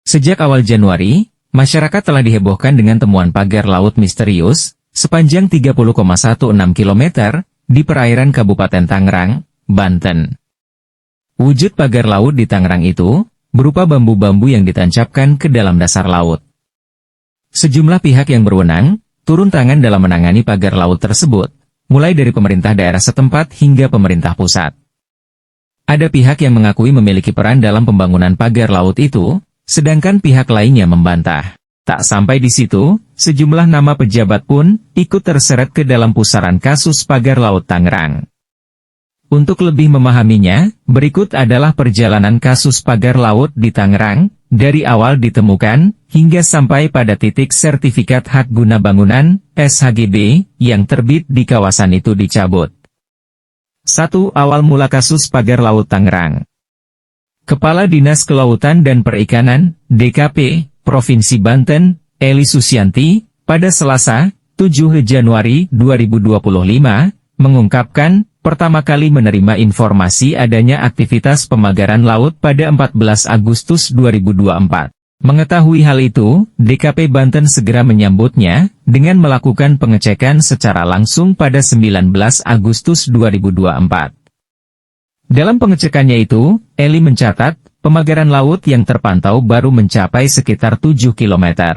Sejak awal Januari, masyarakat telah dihebohkan dengan temuan pagar laut misterius sepanjang 30,16 km di perairan Kabupaten Tangerang, Banten. Wujud pagar laut di Tangerang itu berupa bambu-bambu yang ditancapkan ke dalam dasar laut. Sejumlah pihak yang berwenang turun tangan dalam menangani pagar laut tersebut, mulai dari pemerintah daerah setempat hingga pemerintah pusat. Ada pihak yang mengakui memiliki peran dalam pembangunan pagar laut itu, sedangkan pihak lainnya membantah. Tak sampai di situ, sejumlah nama pejabat pun ikut terseret ke dalam pusaran kasus pagar laut Tangerang. Untuk lebih memahaminya, berikut adalah perjalanan kasus pagar laut di Tangerang, dari awal ditemukan, hingga sampai pada titik sertifikat hak guna bangunan, SHGB, yang terbit di kawasan itu dicabut. 1. Awal mula kasus pagar laut Tangerang. Kepala Dinas Kelautan dan Perikanan, DKP, Provinsi Banten, Eli Susianti, pada Selasa, 7 Januari 2025, mengungkapkan, pertama kali menerima informasi adanya aktivitas pemagaran laut pada 14 Agustus 2024. Mengetahui hal itu, DKP Banten segera menyambutnya, dengan melakukan pengecekan secara langsung pada 19 Agustus 2024. Dalam pengecekannya itu, Eli mencatat, pemagaran laut yang terpantau baru mencapai sekitar 7 km.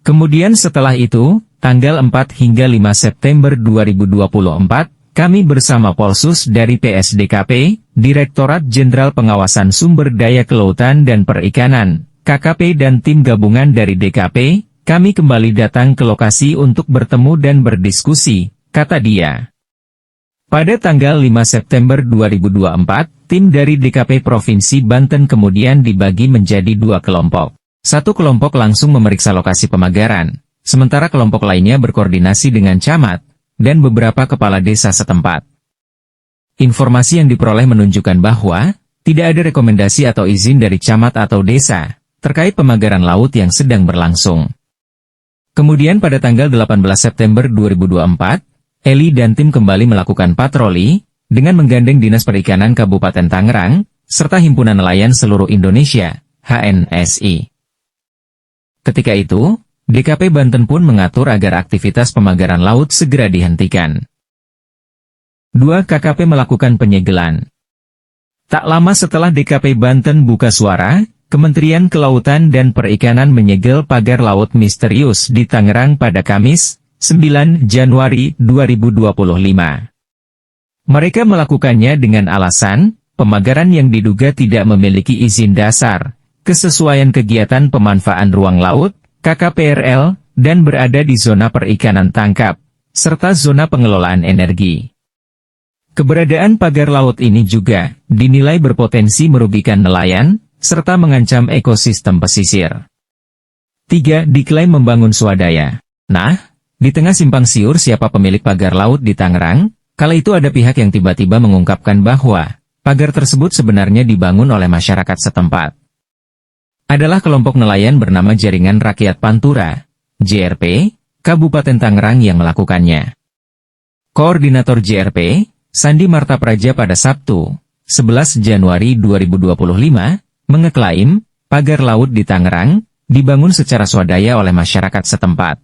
Kemudian setelah itu, tanggal 4 hingga 5 September 2024, kami bersama Polsus dari PSDKP, Direktorat Jenderal Pengawasan Sumber Daya Kelautan dan Perikanan, KKP dan tim gabungan dari DKP, kami kembali datang ke lokasi untuk bertemu dan berdiskusi, kata dia. Pada tanggal 5 September 2024, tim dari DKP Provinsi Banten kemudian dibagi menjadi 2 kelompok. Satu kelompok langsung memeriksa lokasi pemagaran, sementara kelompok lainnya berkoordinasi dengan camat dan beberapa kepala desa setempat. Informasi yang diperoleh menunjukkan bahwa tidak ada rekomendasi atau izin dari camat atau desa terkait pemagaran laut yang sedang berlangsung. Kemudian pada tanggal 18 September 2024, Eli dan tim kembali melakukan patroli dengan menggandeng Dinas Perikanan Kabupaten Tangerang serta Himpunan Nelayan Seluruh Indonesia, HNSI. Ketika itu, DKP Banten pun mengatur agar aktivitas pemagaran laut segera dihentikan. 2. KKP melakukan penyegelan. Tak lama setelah DKP Banten buka suara, Kementerian Kelautan dan Perikanan menyegel pagar laut misterius di Tangerang pada Kamis, 9 Januari 2025. Mereka melakukannya dengan alasan, pemagaran yang diduga tidak memiliki izin dasar, kesesuaian kegiatan pemanfaatan ruang laut, KKPRL, dan berada di zona perikanan tangkap, serta zona pengelolaan energi. Keberadaan pagar laut ini juga dinilai berpotensi merugikan nelayan, serta mengancam ekosistem pesisir. 3. Diklaim membangun swadaya. Nah, di tengah simpang siur siapa pemilik pagar laut di Tangerang, kala itu ada pihak yang tiba-tiba mengungkapkan bahwa pagar tersebut sebenarnya dibangun oleh masyarakat setempat. Adalah kelompok nelayan bernama Jaringan Rakyat Pantura, JRP, Kabupaten Tangerang yang melakukannya. Koordinator JRP, Sandi Marta Praja pada Sabtu, 11 Januari 2025, mengeklaim, pagar laut di Tangerang, dibangun secara swadaya oleh masyarakat setempat.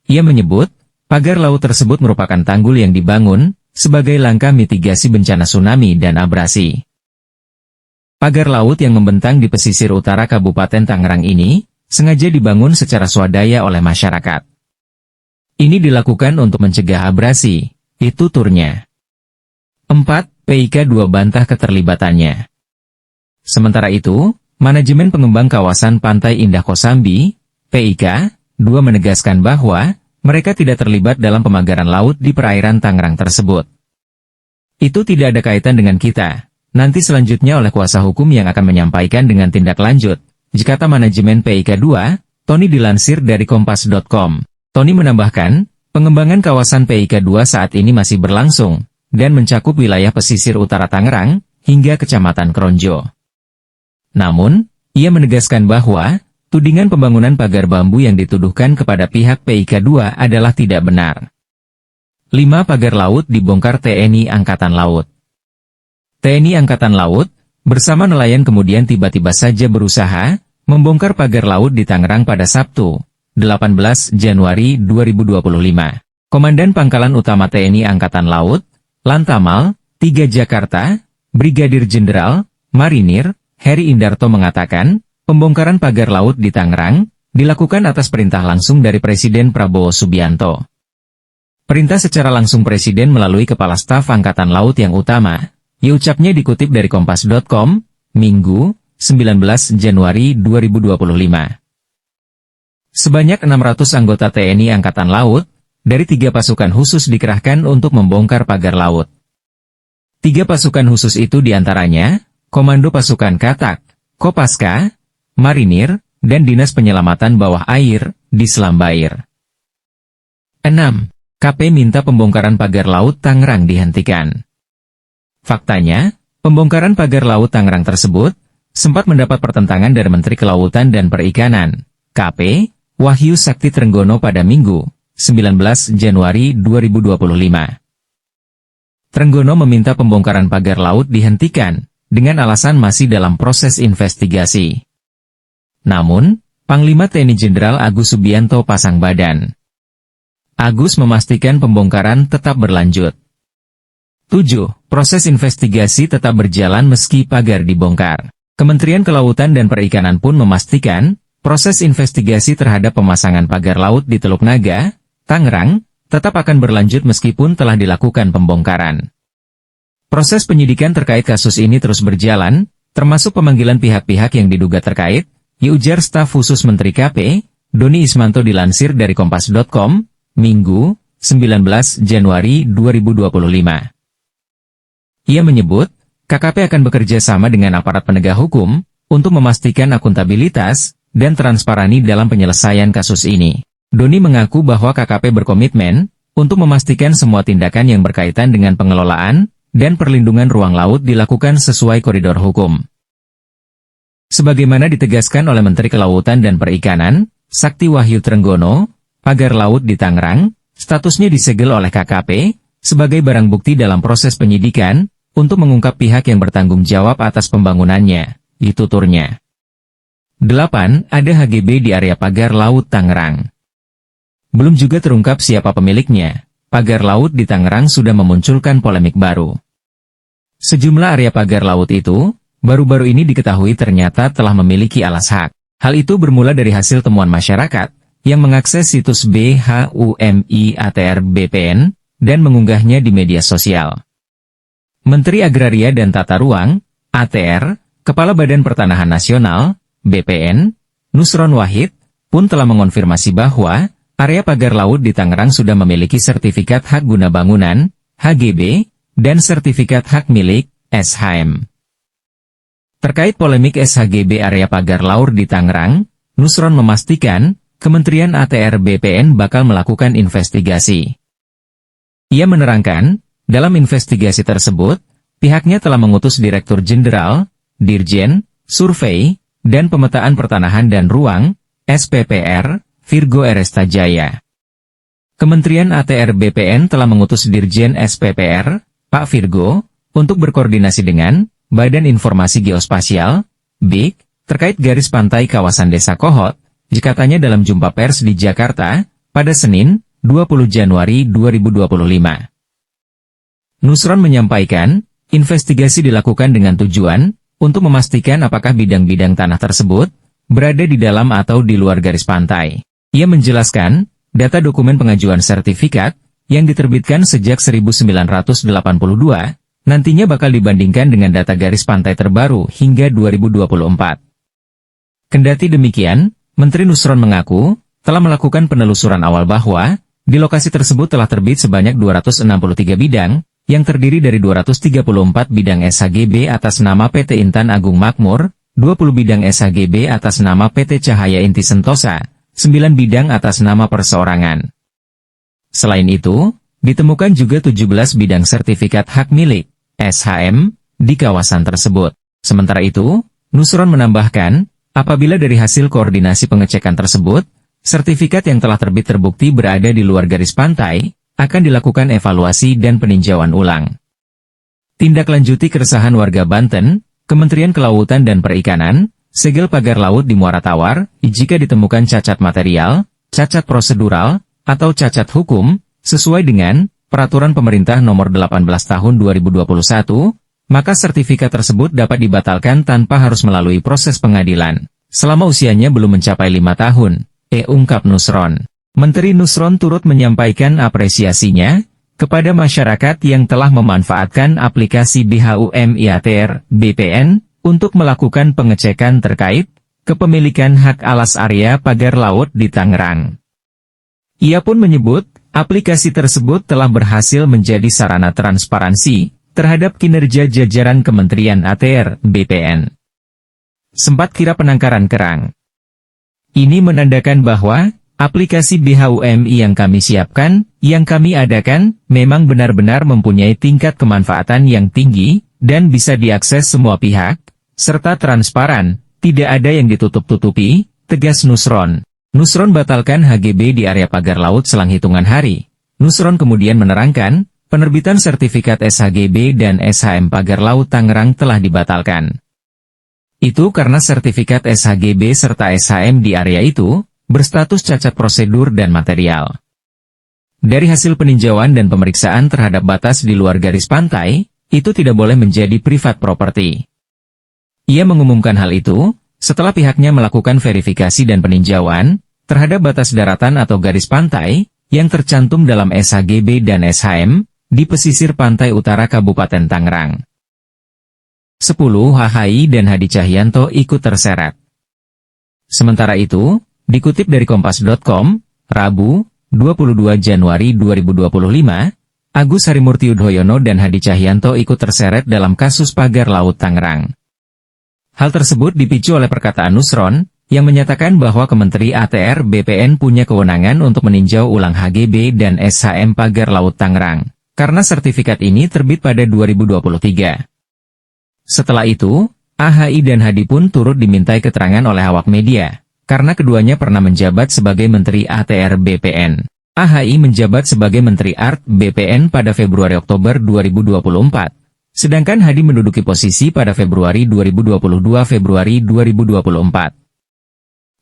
Ia menyebut, pagar laut tersebut merupakan tanggul yang dibangun, sebagai langkah mitigasi bencana tsunami dan abrasi. Pagar laut yang membentang di pesisir utara Kabupaten Tangerang ini, sengaja dibangun secara swadaya oleh masyarakat. Ini dilakukan untuk mencegah abrasi, itu turnya. 4. PIK 2 bantah keterlibatannya. Sementara itu, Manajemen Pengembang Kawasan Pantai Indah Kosambi, PIK 2 menegaskan bahwa, mereka tidak terlibat dalam pemagaran laut di perairan Tangerang tersebut. Itu tidak ada kaitan dengan kita. Nanti selanjutnya oleh kuasa hukum yang akan menyampaikan dengan tindak lanjut, jikata manajemen PIK 2, Tony dilansir dari Kompas.com. Tony menambahkan, pengembangan kawasan PIK 2 saat ini masih berlangsung, dan mencakup wilayah pesisir utara Tangerang, hingga Kecamatan Kronjo. Namun, ia menegaskan bahwa, tudingan pembangunan pagar bambu yang dituduhkan kepada pihak PIK 2 adalah tidak benar. 5. Pagar laut dibongkar TNI Angkatan Laut. TNI Angkatan Laut bersama nelayan kemudian tiba-tiba saja berusaha membongkar pagar laut di Tangerang pada Sabtu, 18 Januari 2025. Komandan Pangkalan Utama TNI Angkatan Laut, Lantamal 3 Jakarta, Brigadir Jenderal Marinir Heri Indarto mengatakan, pembongkaran pagar laut di Tangerang dilakukan atas perintah langsung dari Presiden Prabowo Subianto. Perintah secara langsung Presiden melalui Kepala Staf Angkatan Laut yang utama, ucapnya dikutip dari Kompas.com, Minggu, 19 Januari 2025. Sebanyak 600 anggota TNI Angkatan Laut, dari 3 pasukan khusus dikerahkan untuk membongkar pagar laut. 3 pasukan khusus itu diantaranya, Komando Pasukan Katak, Kopaska, Marinir, dan Dinas Penyelamatan Bawah Air, di Selambair. 6. KP minta pembongkaran pagar laut Tangerang dihentikan. Faktanya, pembongkaran pagar laut Tangerang tersebut sempat mendapat pertentangan dari Menteri Kelautan dan Perikanan, KP, Wahyu Sakti Trenggono pada Minggu, 19 Januari 2025. Trenggono meminta pembongkaran pagar laut dihentikan, dengan alasan masih dalam proses investigasi. Namun, Panglima TNI Jenderal Agus Subianto pasang badan. Agus memastikan pembongkaran tetap berlanjut. 7. Proses investigasi tetap berjalan meski pagar dibongkar. Kementerian Kelautan dan Perikanan pun memastikan, proses investigasi terhadap pemasangan pagar laut di Teluk Naga, Tangerang, tetap akan berlanjut meskipun telah dilakukan pembongkaran. Proses penyidikan terkait kasus ini terus berjalan, termasuk pemanggilan pihak-pihak yang diduga terkait, ujar staf khusus Menteri KP, Doni Ismanto dilansir dari Kompas.com, Minggu, 19 Januari 2025. Ia menyebut, KKP akan bekerja sama dengan aparat penegak hukum, untuk memastikan akuntabilitas dan transparani dalam penyelesaian kasus ini. Doni mengaku bahwa KKP berkomitmen untuk memastikan semua tindakan yang berkaitan dengan pengelolaan dan perlindungan ruang laut dilakukan sesuai koridor hukum. Sebagaimana ditegaskan oleh Menteri Kelautan dan Perikanan, Sakti Wahyu Trenggono, pagar laut di Tangerang, statusnya disegel oleh KKP, sebagai barang bukti dalam proses penyidikan, untuk mengungkap pihak yang bertanggung jawab atas pembangunannya, dituturnya. 8. Ada HGB di area pagar laut Tangerang. Belum juga terungkap siapa pemiliknya, pagar laut di Tangerang sudah memunculkan polemik baru. Sejumlah area pagar laut itu, baru-baru ini diketahui ternyata telah memiliki alas hak. Hal itu bermula dari hasil temuan masyarakat, yang mengakses situs BHUMI-ATR BPN, dan mengunggahnya di media sosial. Menteri Agraria dan Tata Ruang, ATR, Kepala Badan Pertanahan Nasional, BPN, Nusron Wahid, pun telah mengonfirmasi bahwa, area pagar laut di Tangerang sudah memiliki sertifikat hak guna bangunan, HGB, dan sertifikat hak milik, SHM. Terkait polemik SHGB area pagar laut di Tangerang, Nusron memastikan, Kementerian ATR BPN bakal melakukan investigasi. Ia menerangkan, dalam investigasi tersebut, pihaknya telah mengutus Direktur Jenderal, Dirjen, Survei, dan Pemetaan Pertanahan dan Ruang, SPPR, Virgo Erestajaya. Kementerian ATR BPN telah mengutus Dirjen SPPR, Pak Virgo, untuk berkoordinasi dengan Badan Informasi Geospasial, BIG, terkait garis pantai kawasan Desa Kohot, dikatanya dalam jumpa pers di Jakarta, pada Senin, 20 Januari 2025. Nusron menyampaikan, investigasi dilakukan dengan tujuan, untuk memastikan apakah bidang-bidang tanah tersebut, berada di dalam atau di luar garis pantai. Ia menjelaskan, data dokumen pengajuan sertifikat, yang diterbitkan sejak 1982, nantinya bakal dibandingkan dengan data garis pantai terbaru hingga 2024. Kendati demikian, Menteri Nusron mengaku, telah melakukan penelusuran awal bahwa, di lokasi tersebut telah terbit sebanyak 263 bidang, yang terdiri dari 234 bidang SHGB atas nama PT Intan Agung Makmur, 20 bidang SHGB atas nama PT Cahaya Inti Sentosa, 9 bidang atas nama perseorangan. Selain itu, ditemukan juga 17 bidang sertifikat hak milik, SHM, di kawasan tersebut. Sementara itu, Nusron menambahkan, apabila dari hasil koordinasi pengecekan tersebut, sertifikat yang telah terbit terbukti berada di luar garis pantai, akan dilakukan evaluasi dan peninjauan ulang. Tindak lanjuti keresahan warga Banten, Kementerian Kelautan dan Perikanan, segel pagar laut di Muara Tawar, jika ditemukan cacat material, cacat prosedural, atau cacat hukum, sesuai dengan Peraturan Pemerintah Nomor 18 Tahun 2021, maka sertifikat tersebut dapat dibatalkan tanpa harus melalui proses pengadilan, selama usianya belum mencapai 5 tahun, ungkap Nusron. Menteri Nusron turut menyampaikan apresiasinya kepada masyarakat yang telah memanfaatkan aplikasi BHUMI ATR BPN untuk melakukan pengecekan terkait kepemilikan hak alas area pagar laut di Tangerang. Ia pun menyebut, aplikasi tersebut telah berhasil menjadi sarana transparansi terhadap kinerja jajaran Kementerian ATR BPN. Sempat kira penangkaran kerang. Ini menandakan bahwa aplikasi BHUMI yang kami siapkan, yang kami adakan, memang benar-benar mempunyai tingkat kemanfaatan yang tinggi, dan bisa diakses semua pihak, serta transparan, tidak ada yang ditutup-tutupi, tegas Nusron. Nusron batalkan HGB di area pagar laut selang hitungan hari. Nusron kemudian menerangkan, penerbitan sertifikat SHGB dan SHM pagar laut Tangerang telah dibatalkan. Itu karena sertifikat SHGB serta SHM di area itu berstatus cacat prosedur dan material. Dari hasil peninjauan dan pemeriksaan terhadap batas di luar garis pantai, itu tidak boleh menjadi private property. Ia mengumumkan hal itu setelah pihaknya melakukan verifikasi dan peninjauan terhadap batas daratan atau garis pantai yang tercantum dalam SHGB dan SHM di pesisir pantai utara Kabupaten Tangerang. 10 HHI dan Hadi Cahyanto ikut terseret. Sementara itu, dikutip dari Kompas.com, Rabu, 22 Januari 2025, Agus Harimurti Yudhoyono dan Hadi Cahyanto ikut terseret dalam kasus pagar laut Tangerang. Hal tersebut dipicu oleh perkataan Nusron, yang menyatakan bahwa Kementerian ATR BPN punya kewenangan untuk meninjau ulang HGB dan SHM pagar laut Tangerang, karena sertifikat ini terbit pada 2023. Setelah itu, AHI dan Hadi pun turut dimintai keterangan oleh awak media, karena keduanya pernah menjabat sebagai Menteri ATR BPN. AHI menjabat sebagai Menteri ART BPN pada Februari-Oktober 2024, sedangkan Hadi menduduki posisi pada Februari 2022-Februari 2024.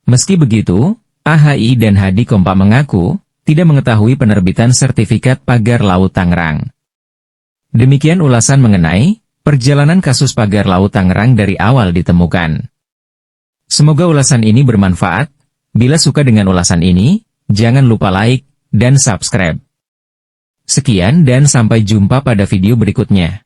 Meski begitu, AHI dan Hadi kompak mengaku tidak mengetahui penerbitan sertifikat pagar laut Tangerang. Demikian ulasan mengenai perjalanan kasus pagar laut Tangerang dari awal ditemukan. Semoga ulasan ini bermanfaat. Bila suka dengan ulasan ini, jangan lupa like dan subscribe. Sekian dan sampai jumpa pada video berikutnya.